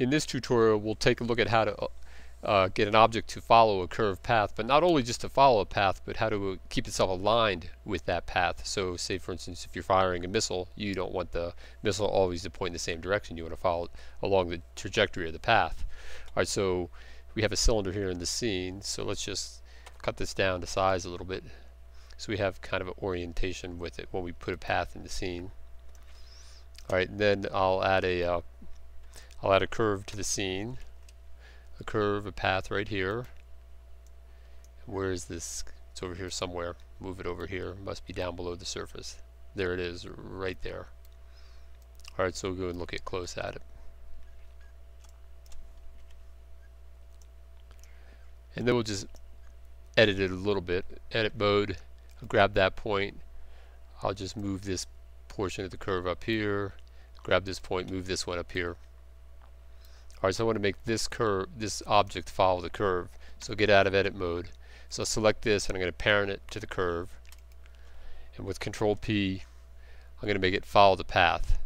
In this tutorial, we'll take a look at how to get an object to follow a curved path, but not only just to follow a path, but how to keep itself aligned with that path. So say for instance, if you're firing a missile, you don't want the missile always to point in the same direction. You want to follow it along the trajectory of the path. Alright, so we have a cylinder here in the scene, so let's just cut this down to size a little bit so we have kind of an orientation with it when we put a path in the scene. Alright, and then I'll add a curve to the scene. A curve, a path right here. Where is this? It's over here somewhere. Move it over here. Must be down below the surface. There it is, right there. Alright, so we'll go and look at close at it. And then we'll just edit it a little bit. Edit mode. I'll grab that point. I'll just move this portion of the curve up here. Grab this point, move this one up here. Alright, so I want to make this curve, this object follow the curve. So get out of edit mode. So select this and I'm going to parent it to the curve. And with Control P, I'm going to make it follow the path.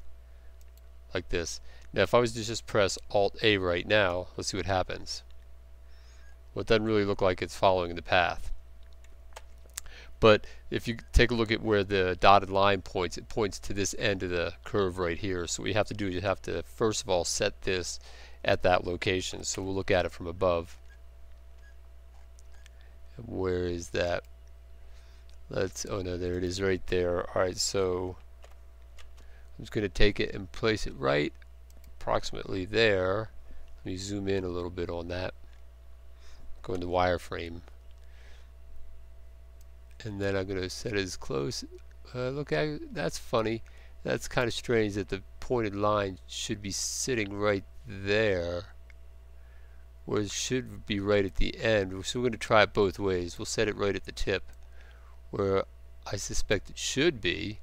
Like this. Now if I was to just press Alt A right now, let's see what happens. Well, it doesn't really look like it's following the path. But if you take a look at where the dotted line points, it points to this end of the curve right here. So what you have to do is you have to first of all set this at that location. So we'll look at it from above. Where is that? Oh no, there it is right there. Alright, so I'm just going to take it and place it right approximately there. Let me zoom in a little bit on that. Go into wireframe. And then I'm going to set it as close. Look at it. That's funny. That's kind of strange that the pointed line should be sitting right there, where it should be right at the end. So we're going to try it both ways. We'll set it right at the tip where I suspect it should be,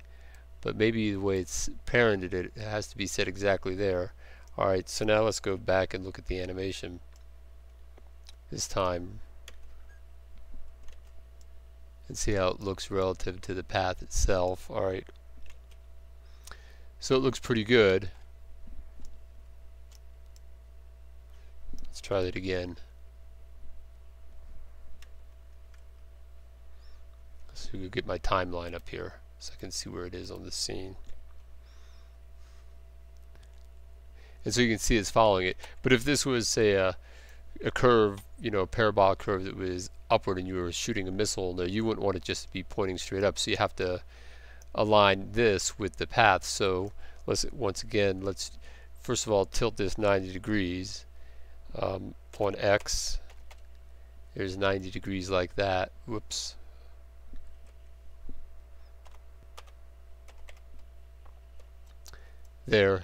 but maybe the way it's parented it has to be set exactly there. Alright, so now let's go back and look at the animation this time and see how it looks relative to the path itself. Alright, so it looks pretty good. Let's try that again. So we'll get my timeline up here so I can see where it is on the scene. And so you can see it's following it. But if this was, say, a curve, a parabolic curve that was upward and you were shooting a missile, no, you wouldn't want it just to be pointing straight up. So you have to align this with the path. So once again, let's first of all tilt this 90 degrees. On X, there's 90 degrees like that. Whoops. There.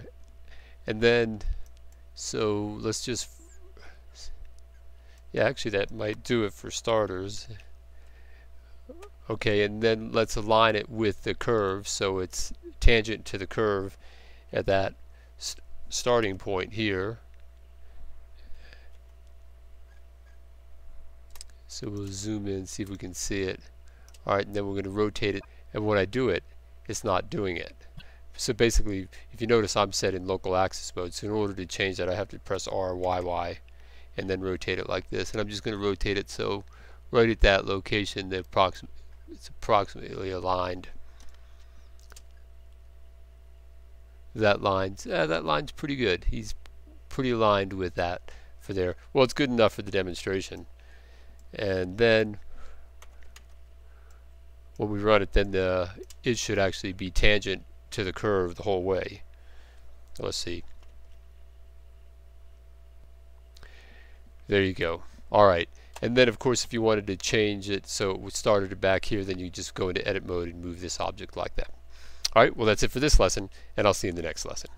And then, so let's just, yeah, actually that might do it for starters. Okay, and then let's align it with the curve so it's tangent to the curve at that starting point here. So we'll zoom in, see if we can see it. Alright, and then we're going to rotate it, and when I do it, it's not doing it. So basically, if you notice, I'm set in local axis mode, so in order to change that I have to press R, Y, Y, and then rotate it like this. And I'm just going to rotate it so right at that location it's approximately aligned. That line's pretty good. He's pretty aligned with that for there. Well, it's good enough for the demonstration. And then when we run it, then it should actually be tangent to the curve the whole way. Let's see. There you go. Alright, and then of course if you wanted to change it so it started it back here, then you just go into edit mode and move this object like that. Alright, well that's it for this lesson, and I'll see you in the next lesson.